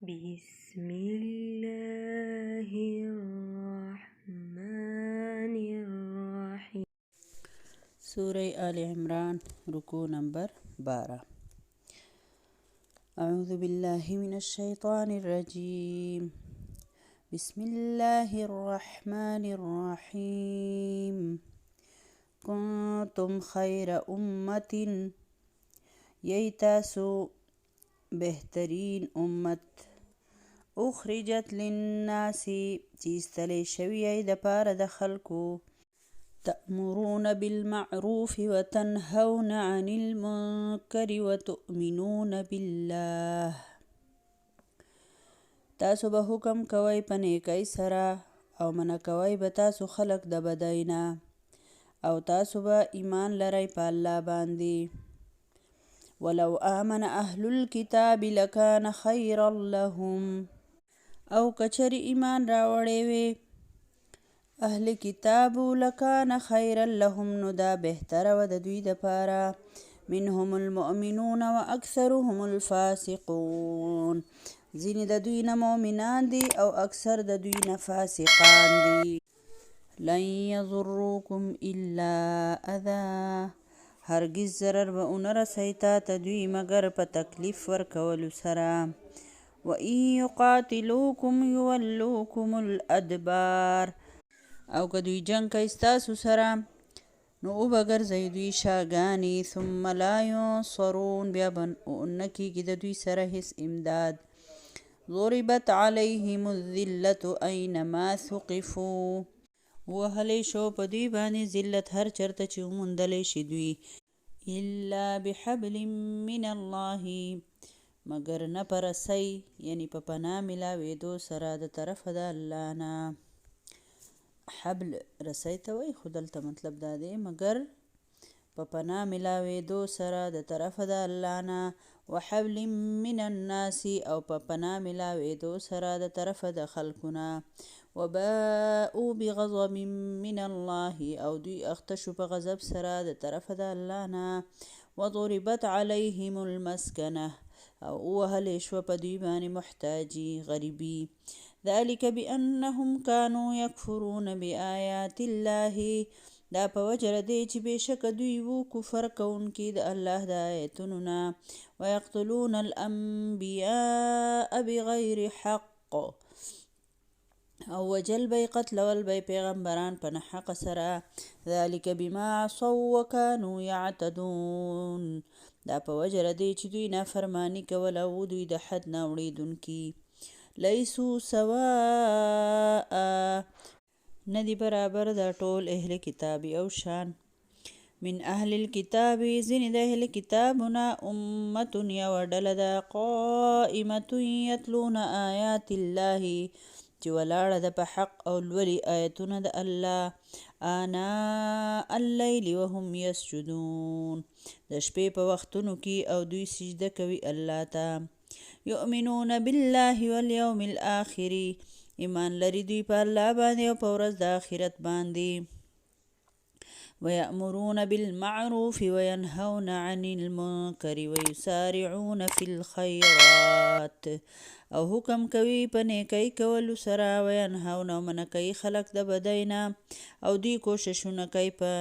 بسم الله الرحمن الرحیم. سورہ آل عمران رکوع نمبر 12. اعوذ باللہ من الشیطان الرجیم. بسم اللہ الرحمن الرحیم. کنتم خیر امت، یی تاسو بہترین امت، اخرجت للناس چی استلی شوی ای دپاره د خلکو، تأمرون بالمعروف وتنهون عن المنکر وتؤمنون بالله. تاسو به حکم کوئ په نیکۍ سره او منع کوئ به تاسو خلک د بدۍ نه، او تاسو به ایمان لرئ په الله باندې. ولو آمن اهل الكتاب لکان خیرا لهم، او کچری ایمان راوړی وی اهل کتابو لکان خیرا لهم، نو دا بهتره و د دوی دپاره. منهم المؤمنون و اکثرهم الفاسقون، ځینې د دوی نه مؤمنان دي او اکثر د دوی نه فاسقان دي. لن یضروکم الا اذی، هرگز ضرر به ونه رسوي تا ته دوی مګر په تکلیف ورکولو سره. وان یقاتلوکم یولوکم الادبار، او که دوی جنگ کوي ستاسو سره نو وبګرځئ دوی شاګانې. ثم لا ینصرون، بیا به نه کیږي د دوی سره هیڅ امداد. ضربت علیهم الذلة اینما ثقفوا، وهلی شو په دوی باندې ذلت هر چرته چې وموندلی شي دوی. الا بحبل من الله، مگر نه په رسۍ یعنی په پناه ملاوېدو سره د طرفه د الله نه. حبل رسۍ ته وایي، خو دلته مطلب دا دی مګر په پناه ملاوېدو سره د طرفه د الله نه. وحبل من الناس، او په پناه ملاوېدو سره د طرفه د خلکو نه. وباءوا بغضب من الله، او دوی اخته شو په غضب سره د طرفه د الله نه. وضربت علیهم المسکنه، او وهلی شوه په دوی باندې محتاجي غریبي. ذلک بانهم كانوا یکفرون بآیات الله، دا په وجه دی چې بېشکه دوی وو کفر کوونکي د الله د آیتونو نه. ویقتلون الانبیاء بغیر حق، او وجل بی قتلول بی پیغمبران په نحق سره. ذلک بما عصوا وکانوا یعتدون، دا په وجه دی چې دوی نافرمانی کول او دوی د حد نه وړېدونکي. لیسو سواء، ندی برابر دا ټول اهل کتاب او شان. من اهل الكتاب، ځینې د اهل کتابونه، امت یو ډله ده، قائمة یتلون آیات الله، چې ولاړه ده په حق او لولي آیتونه د الله. آناء اللیل وهم یسجدون، د شپې په وختونو کې او دوی سجده کوي الله ته. یؤمنون بالله والیوم الاخر، ایمان لري دوی په الله باندې او په ورځ د آخرت باندې. ویأمرون بالمعروف وینهون عن المنکر ویسارعون فی الخیرات، او حکم کوي په نیکۍ کولو سره. وینهون، او منع کوي خلک د بدۍ نه، او دوی کوششونه کوي په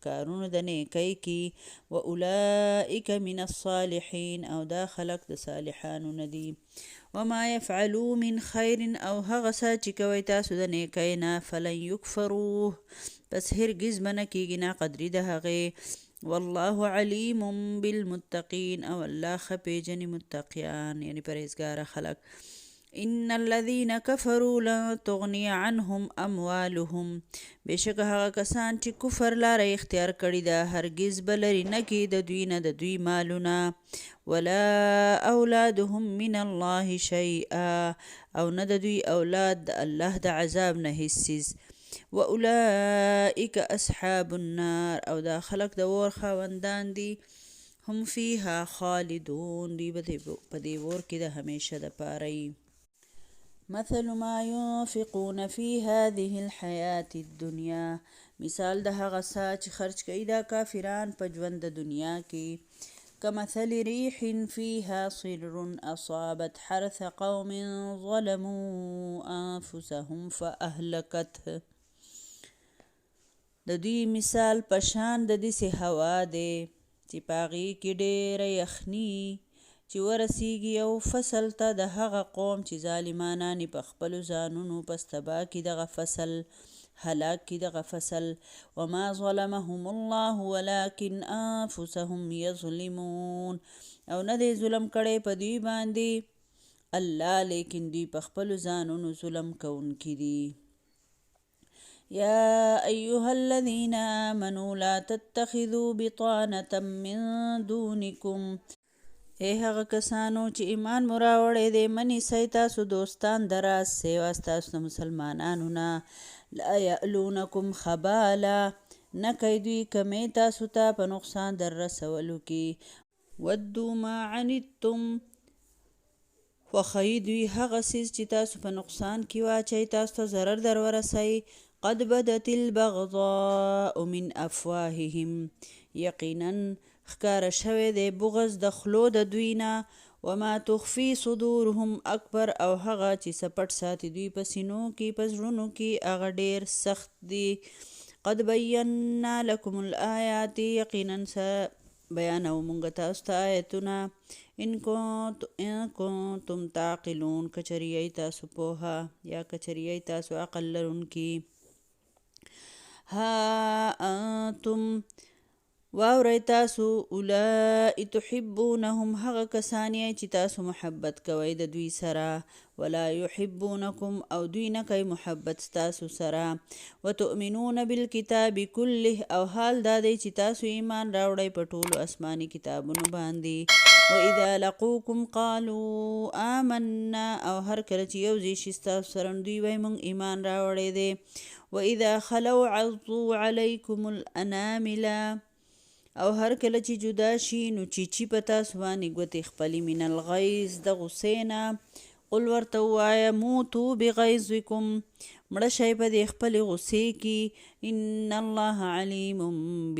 کارونو د نیکۍ کې. واولئک من الصالحین، او دا خلک د صالحانو نه دي. وما یفعلوا من خیر، او هغه څه چې کوئ تاسو د نیکۍ نه، فلن یکفروه، پس هرګز به نه کیږي ناقدري د هغې. والله علیم بالمتقین، او الله ښه پیژني متقیان یعنی پرهیزګاره خلک. ان الذین کفروا لن تغنی عنهم اموالهم، بېشکه هغه کسان چې کفر لاره اختیار کړې ده هرګز به لرې نه کړي د دوی نه د دوی مالونه. ولا اولادهم من الله شیئا، او نه د دوی اولاد د الله د عذاب نه هیڅ څیز. واولئک اصحاب النار، او دا خلق د اور خاوندان دي. هم فیها خالدون، دوی به په دې اور کې د همیشه دپاره یي. مثل ما ينفقون في هذه الحیات الدنیا، مثال د هغه څه چې خرج کوي دا کافران په ژوند د دنیا کې. كمثل ريح فيها صر أصابت حرث قوم ظلموا أنفسهم فأهلكته. د دوی مثال پشان د داسې هوا دی چې په هغې کې ډېره یخني چې ورسیږي یو فصل ته د هغه قوم چې ظالمانان په خپلو ځانونو پس تباه کړي دغه فصل، هلاک کړي دغه فصل. وما ظلمهم الله ولكن انفسهم یظلمون. او نه دی ظلم کړی په دوی باندې الله، لیکن دوی په خپلو ځانونو ظلم کوونکي دي. يا أيها الذين آمنوا لا تتخذوا بطانة من دونكم. اے هغه کسانو چې ایمان مو راوړی دی، منیسئ تاسو دوستان دراز سوا ستاسو د مسلمانانو نه. لا یألونکم خبالا، نه کوي دوی کمی تاسو ته په نقصان در رسولو کې. ودو ما عنتم، خوښوي دوی هغه څیز چې تاسو په نقصان کې واچئ، تاسو ته ضرر در ورسئ. قد بدت البغضاء من افواههم، یقینا ښکاره شوی دی بغض د خلو د دوی نه. وما تخفي صدورهم اکبر، او هغه چې څه پټ ساتي دوی په سینو کې په زړونو کې هغه ډېر سخت دی. قد بینا لکم الآیات، یقینا بیانوو موږ تاسو ته آیتونه. ان کنتم تعقلون، کچرې یئ تاسو پوهه یا کچرې یئ تاسو عقل لرونکي. ها انتم، واورئ تاسو، اولائی تحبونهم، هغه کسان یې چې تاسو محبت کوئ د دوی سره. ولا یحبونکم، او دوی نه کوي محبت ستاسو سره. وتؤمنون بالکتاب کله، او حال دا دی چې تاسو ایمان راوړئ په ټولو آسماني کتابونو باندې. واذا لقوکم قالوا آمنا، او هر کله چې یو ځای شي ستاسو سره دوی وایي موږ ایمان راوړی دی. واذا خلوا عضوا علیکم الانامل، او هر کله چې جدا شي نو چیچي په تاسو باندې ګوتې خپلې من الغیظ، د غصې نه. قل ورته ووایه موتو بغیظکم، مړه شئ په دې خپلې غصې کې. ان الله علیم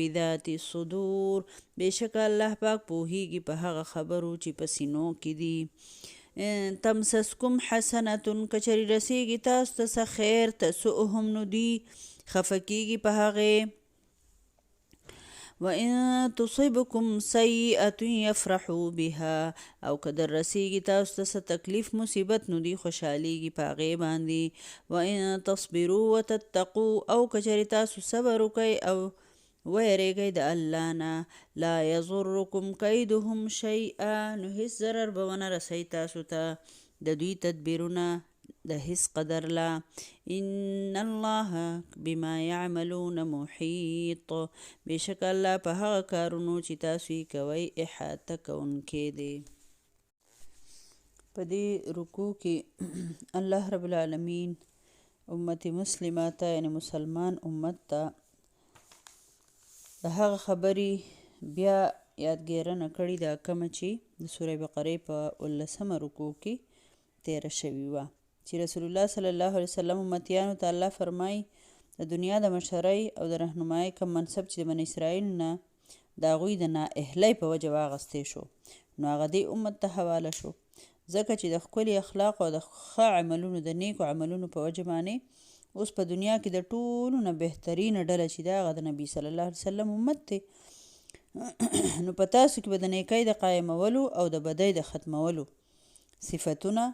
بذات الصدور، بېشکه الله پاک پوهیږي په هغه خبرو چې په سینو کې دي. تمسسکم حسنة، کچرې رسیږي تاسو ته څه خیر، تسؤهم، نو دوی خفه کیږي په هغې. وَإِن تُصِبْكُمْ سَيِّئَةٌ يَفْرَحُوا بِهَا، او که در رسیږي تاسو ته څه تکلیف مصیبت نو دوی خوشحالیږي په هغې باندې. وَإِن تَصْبِرُوا وَتَتَّقُوا، او که چېرې تاسو صبر وکئ او ویریږئ د الله نه. لا یضرکم کیدهم شیئا، نو هیڅ ضرر به ونه رسئ تاسو ته د دوی تدبیرونه د هیڅ قدر لا. ان الله بما یعملون محیط، بېشکه الله په هغه کارونو چې تاسو یې کوئ احاطه کوونکی دی. په دې رکوع کې الله رب العالمین امت مسلمه ته، یعنی مسلمان امت ته، د هغه خبرې بیا یادګیرنه کړې ده کومه چې د سوره بقرې په 19 رکوع کې تیره شوې وه، چې رسول الله صلی الله علیه وسلم امتیانو ته الله فرمایي د دنیا د مشرۍ او د رهنمایۍ کوم منصب چې د بني اسرائیل نه د هغوی د نااهلۍ په وجه واخیستی شو، نو هغه دې امت ته حواله شو، ځکه چې د ښکلي اخلاقو او د ښه عملونو د نیکو عملونو په وجه باندې اوس په دنیا کې د ټولو نه بهترینه ډله چې ده هغه د نبي صلی الله علیه وسلم امت دی. نو په تاسو کې به د نیکۍ د قایمولو او د بدۍ د ختمولو صفتونه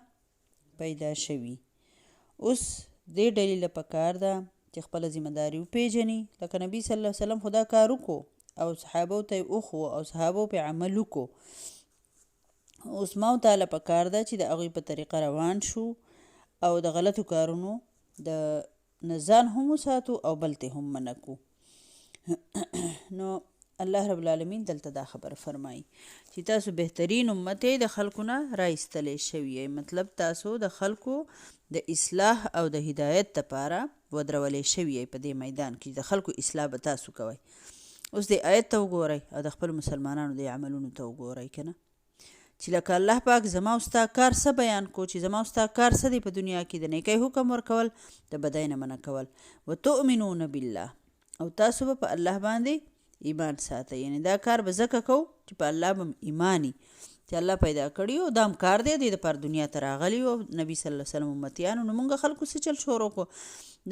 پیدا شوي. اوس دې ډلې له پکار ده چې خپله ذمهداري وپېژني، لکه نبي صلی الله علیه وسلم خو دا کار وکړو او صحابو ته یې وښو او صحابو پې عمل وکړو. اوس ما او تعالی پکار ده چې د هغوی په طریقه روان شو او د غلطو کارونو د نه ځان هم وساتو او بل ته هم منع کړو. نو الله رب العالمین دلته دا خبره فرمایي چې تاسو بهترین امت یې، د خلکو نه رایستلی شوي یې، مطلب تاسو د خلکو د اصلاح او د هدایت دپاره ودرولی شوي یې په دې میدان کې، د خلکو اصلاح به تاسو کوئ. اوس دې آیت ته وګورئ او د خپلو مسلمانانو د عملونو ته وګورئ که نه، چې لکه الله پاک زما او ستا کار څه بیان کو، چې زما او ستا کار څه دی په دنیا کې، د نیکۍ حکم ورکول، د بدۍ نه منع کول. وتؤمنون بالله، او تاسو به په الله باندې ایمان ساتئ. یعنې دا کار به ځکه کوو چې په الله به ایمانی چې الله پیدا کړي او دا هم کار دی د دپاره دنیا ته راغلي او نبي صلی الله علیه وسلم امتیانو. نو مونږ خلکو څه چل شروع کړو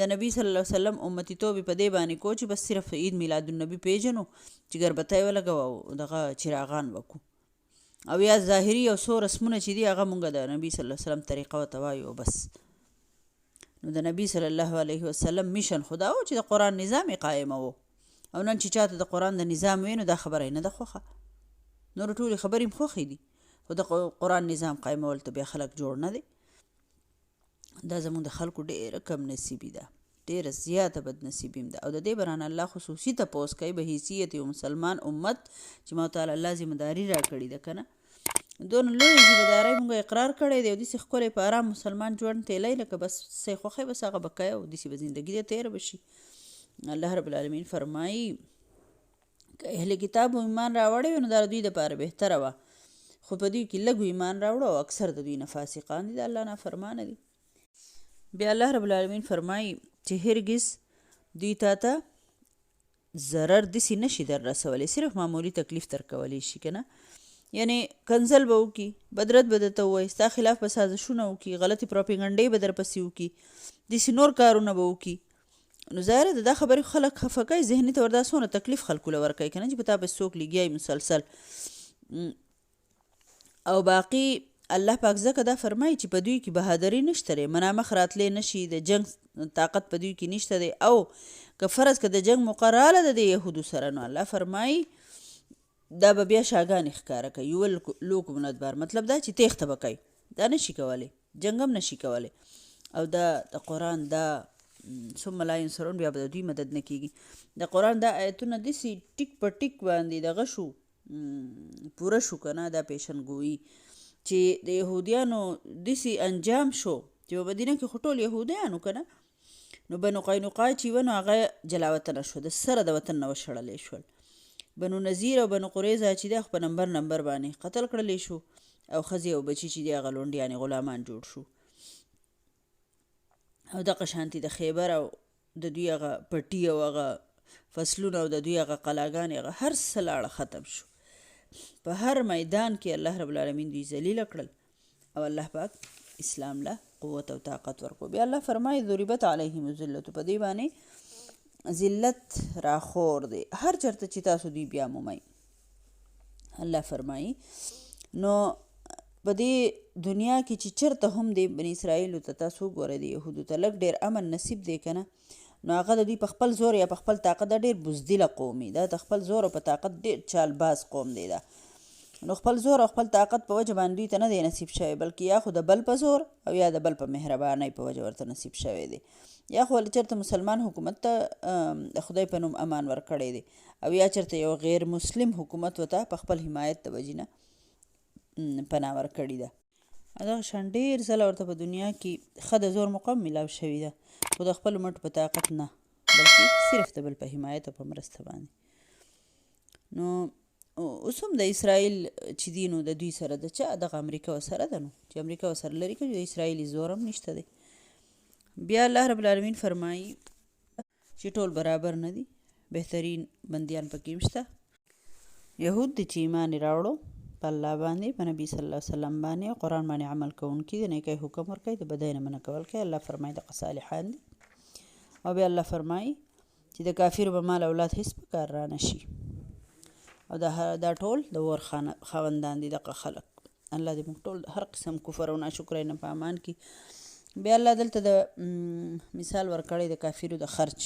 د نبي صلی الله علیه وسلم امتیتوب یې په دې باندې کو چې بس صرف عید میلاد النبي پیژنو چې ګربتی ولګوو او دغه چراغان وکړو او یا ظاهري او څو رسمونه چې دي هغه مونږ د نبي صلی الله علیه وسلم طریقه ورته وایو او بس. نو د نبي صلی الله علیه وسلم میشن خدا و چې د قرآن نظام یې قایمه و او نن چې چاته د قرآن د نظام وي نو دا خبره یې نه ده خوښه. نور ټولې خبرې هم خوښې دي خو د قرآن نظام قایمول ته بیا خلک جوړ نه دی. دا زموږ د خلکو ډېره کم نصیبي ده، ډېره زیاته بد نصیبي هم ده او د دې برانه الله خصوصي تپوس کوي به حیثیت یو مسلمان امت چې ما تعالی الله ذمهداري را کړې ده که نه دونه لویه ذمهدارۍ مونږ اقرار کړی دی او داسې ښکلی په ارام مسلمان ژوند تیلی لکه بس څه خوښی بس هغه به کوې او داسې به زندګي دې تېره به شي. الله رب العالمین فرمایي که اهل کتاب ایمان راوړی وي نو دا د دوی دپاره بهتره وه خو په دوی کې لږ ایمان راوړه او اکثر د دوی نه فاسقان دي، د الله نافرمانه دي. بیا الله رب العالمین فرمایي چې هرګز دوی تا ته ضرر داسې نشي در رسولی، صرف معمولي تکلیف در کولی شي که نه. یعنی کنزل به وکړي، بدرت به درته ووایي، ستا خلاف به سازشونه وکړي، غلطې پروپیګنډې به در پسې وکړي، داسې نور کارونه به وکړي. نو ظاهره ده دا خبرې خلک خفه کوي، ذهني طور دا څونه تکلیف خلکو له ورکوي که نه چې په تا پسې څوک لګیایي مسلسل. او باقي الله پاک ځکه دا فرمایي چې په دوی کې بهادري نشته دی، منامخ راتلی نشي، د جنگ طاقت په دوی کې نشته دی. او که فرض که د جنگ موقع راله ده د یهودو سره نو الله فرمایي دا به بیا شاګانې ښکاره کوي، یولکم الادبار، مطلب دا چې تیښته به کوي، دا نشي کولی، جنګ هم نشي کولی. او دا د قرآن دا ثم لا ینصرون بیا به د دوی مدد نه کېږي. د قرآن دا آیتونه داسې ټیک په ټیک باندې دغه شو پوره شو که نه دا پیشنګویي چې د یهودیانو داسې انجام شو چې په مدینه کې خو ټول یهودیانو که نه نو بنو قینقاع چې وه نو هغه جلا وطنه شو، د سره د وطن نه وشړلی شول. بنو نذیر او بنو قریظه چې دی خو په نمبر باندې قتل کړلی شو او ښځې او بچي چې دی هغه لونډیانې غلامان جوړ شو. او دغه شانتې د خیبر او د دوی هغه پټي او هغه فصلونه او د دوی هغه قلاګانې هغه هر څه لاړه ختم شو. په هر میدان کې الله رب العالمین دوی ذلیله کړل او الله پاک اسلام له قوت او طاقت ورکو. بیا الله فرمایي ضربت علیهم الذلة، په دې باندې ذلت راخور دی هر چرته چې تاسو دوی بیا مومئ. الله فرمایي نو په دې دنیا کې چې چرته هم دی بني اسرائیلو ته تاسو ګورئ د یهودو ته لږ ډېر امن نصیب دی که نه نو هغه د دوی په خپل زور یا په خپل طاقت دا ډېر بزدله قوم دی، دا د خپل زور او په طاقت ډېر چالباز قوم دی. دا نو خپل زور او خپل طاقت په وجه باندې دوی ته نه دی نصیب شوی بلکې یا خو د بل په زور او یا د بل په مهربانۍ په وجه ورته نصیب شوی دی، یا خو چرته مسلمان حکومت ته د خدای په نوم امان ورکړی دی او یا چرته یو غیر مسلم حکومت ورته په خپل حمایت د وجې نه پناه ورکړې ده. دغه شان ډېر ځله ورته په دنیا کې ښه د زور مقام میلاو شوي ده خو د خپلو مټو په طاقت نه بلکې صرف د بل په حمایت او په مرسته باندې. نو اوس هم د اسرائیل چې دي نو د دوی سره د چا دغه امریکا ورسره ده نو چې امریکا ورسره لرې کړي د اسرائیلي زور هم نشته دی. بیا الله رب العالمین فرمایي چې ټول برابر نه دي، بهترین بندیان پکې هم شته. یهود دي چې ایمان یې راوړو په الله باندې، په نبي صلی الله علیه وسلم باندې او قرآن باندې عمل کوونکي، د نیکۍ حکم ورکوي، د بدۍ نه منع کول کوي. الله فرمایي دغه صالحان دي. او بیا الله فرمایي چې د کافرو به مال اولاد هېڅ په کار را نه شي او دا ټول د اور خاوندان دي دغه خلک. الله دې موږ ټول هر قسم کفر او ناشکرۍ نه په امان کړي. بیا الله دلته د مثال ورکړی د کافرو د خرچ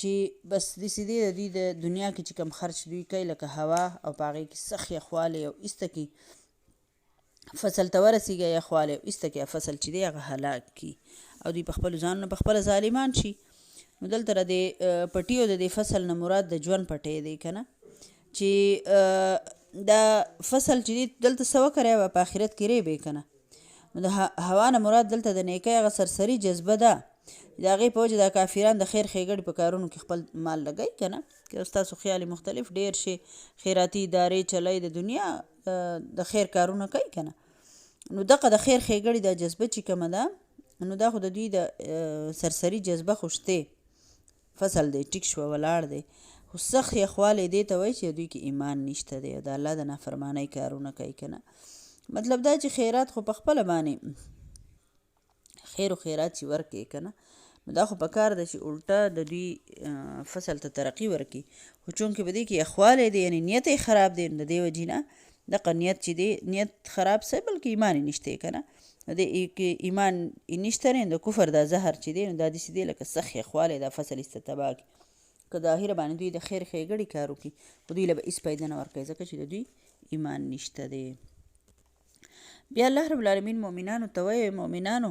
چې بس داسې دی د دوی د دنیا کې چې کوم خرچ دوی کوي لکه هوا او په هغې کې سخت یخوالی او ایسته کې فصل ته ورسېږي یخوالی او ایسته کې فصل چې دی هغه هلاک کړي او دوی په خپلو ځانونه په خپله ظالمان شي. نو دلته د پټي او د دې فصل نه مراد د ژوند پټی دی که نه چې دا فصل چې دی دلته څه وکړی وه په آخرت کې ریبې که نه نو د هوا نه مراد دلته د نیکۍ هغه سرسري جذبه ده د هغې په وجه دا کافران د خیر ښېګړې په کارونو کې خپل مال لګوي که نه که ستاسو خیال مختلف ډېر شي خیراتي ادارې چلی د دنیا د خیر کارونه کوي که نه نو دغه د خیر ښېګړې دا جذبه چې کومه ده نو دا خو د دوی د سرسري جذبه خو شتې فصل دی ټیک شوه ولاړ دی خو سخت یخوالی دې ته وایي چې دوی کې ایمان نشته دی او د الله د نافرمانۍ کارونه کوي که نه. مطلب دا چې خیرات خو په خپله باندې خیر و خیرات چې ورکړي که نه، نو دا خو په کار ده چې الټه د دوی فصل ته ترقي ورکړي. خو چونکې په دې کې یخوالی دی یعنې نیت یې خراب دی، نو د دې وجې نه دغه نیت چې دی نیت خراب سوی بلکې ایمان یې نشته که نه. د ایمان یې نشته دی، د کفر دا زهر چې دی نو دا داسې دی لکه سخت یخوالی دا فصل ایسته تباه کړي. که ظاهره باندې دوی د خیر ښېګړې کار وکړي خو دوی له به هېڅ فایده نه ورکوي ځکه چې د دوی ایمان نشته دی. بیا الله رب العالمین مؤمنانو ته وایي مؤمنانو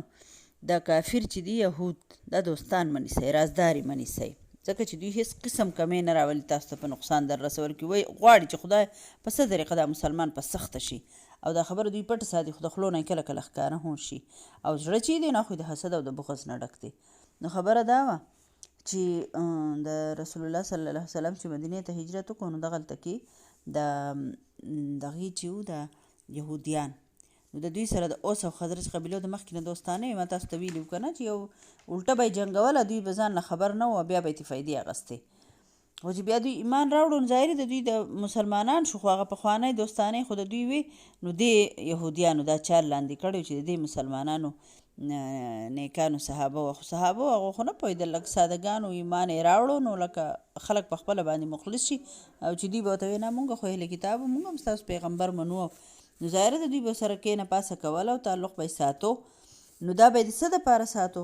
دا کافر چې دی یهود دا دوستان منیسئ، رازداري منیسئ، ځکه چې دوی هېڅ قسم کمی نه راولي تاسو ته په نقصان در رسول کې. وایي غواړي چې خدای په څه طریقه دا مسلمان په سخته شي او دا خبره دوی پټه ساتي خو د خولو نه کله کله ښکاره هم شي او زړه چې دی نه خو د حسد او د بغض نه ډک دی. نو خبره دا وه چې د رسول الله صلی الله علیه وسلم چې مدینې ته هجرت وکړو نو دغلته کې دغې چې وو د یهودیان نو د دوی سره د اوس او خزرج قبیلو د مخکې نه دوستانه وي. ما تاسو ته ویلي وو که نه چې یو الټه به یې جنګوله دوی به ځان نه خبر نه وو بیا به یې ترې فایدې اخیستې. خو چې بیا دوی ایمان راوړو نو ظاهري د دوی د مسلمانان شو خو هغه پخوانی دوستانې خو د دوی وي نو دې یهودیانو دا چال لاندې کړی چې د دې مسلمانانو نیکانو صحابه وه. خو صحابه هغه خو نه پوهېدل لکه سادهګانو ایمان یې راوړو نو لکه خلک په خپله باندې مخلص شي او چې دوی به ورته وایي نه مونږ خو اهل کتاب مونږ هم ستاسو پیغمبر منو نو ظاهره د دوی به سره کېنه پاسه کول او تعلق به یې ساتو. نو دا به یې د څه دپاره ساتو؟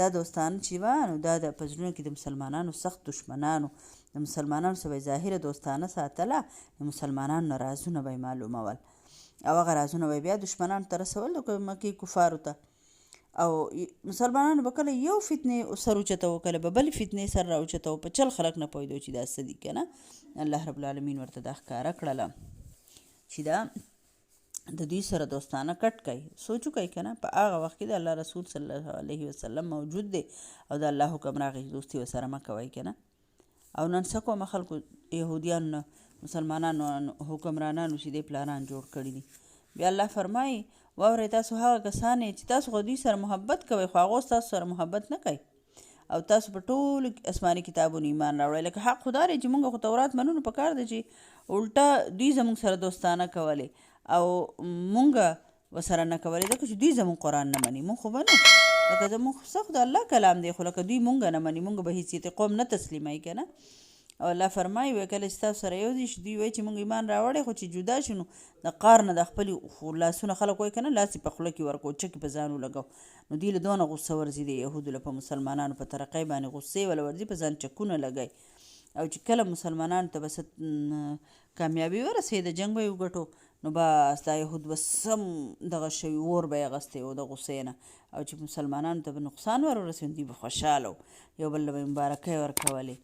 دا دوستان چې وه نو دا د په زړونو کې د مسلمانانو سخت دشمنانو د مسلمانانو سره به یې ظاهره دوستانه ساتله، د مسلمانانو نه رازونه به یې معلومول او هغه رازونه به یې بیا دشمنانو ته رسول د مکې کفارو ته او مسلمانانو به کله یو فتنې سر اوچته و کله به بلې فتنې سر راوچته و په چل خلک نه پوهېدو چې دا څه دي که نه. الله رب العالمین ورته دا ښکاره کړله چې دا د دوی سره دوستانه کټ کوي. سوچ وکړئ که نه په هغه وخت کې د الله رسول صلی الله علیه وسلم موجود دی او د الله حکم راغی دوستي ورسره مه کوئ که نه. او نن څه کومه خلکو یهودیانو نه مسلمانانو حکمرانانو چې دی پلانان جوړ کړي دي. بیا الله فرمایي واورئ تاسو هغه کسان چې تاسو خو دوی سره محبت کوئ خو هغه تاسو سره محبت نه کوي او تاسو په ټولو آسماني کتابونو ایمان راوړئ. لکه حق خو دا دی چې مونږ خو تورات منو نو په کار دی چې الټه دوی زموږ سره دوستانه کولې او مونږ ورسره نه کولې ځکه چې دوی زموږ قرآن نه مني مونږ خو به نه لکه زموږ څه خو د الله کلام دی خو لکه دوی مونږ نه مني مونږ به حیثیت قوم نه تسلیموي که نه. او الله فرمایي وایي کله چې تاسو سره یو دي دوی وایي چې مونږ ایمان راوړی خو چې جدا شو نو د قار نه د خپلې لاسونه خلک وایي که نه لاس یې په خوله کې ورکړو چکې په ځان ولګو نو دوی له دونه غصه ورځي د یهودو له په مسلمانانو په ترقۍ باندې غصې وله ورځي په ځان چکونه لګوي او چې کله مسلمانانو ته بس کامیابي ورسېده جنګ به یې وګټو نو بس دا یهود به سم دغه شوي اور به یې اخیستی و د غصې نه او چې مسلمانانو ته به نقصان ورسېد دوی به خوشحاله و یو بل له به مبارکۍ ورکولې.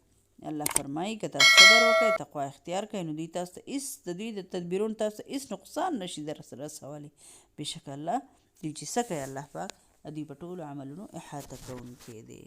الله فرمایي که تاسو صبر وکړئ تقوا اختیار کړئ نو دوی تاسو ته هېڅ د دوی د تدبیرونو تاسو ته هېڅ نقصان نشي در رسولی. بېشکه الله دوی چې څه کوي الله پاک دوی په ټولو عملونو احاطه کوونکی دی.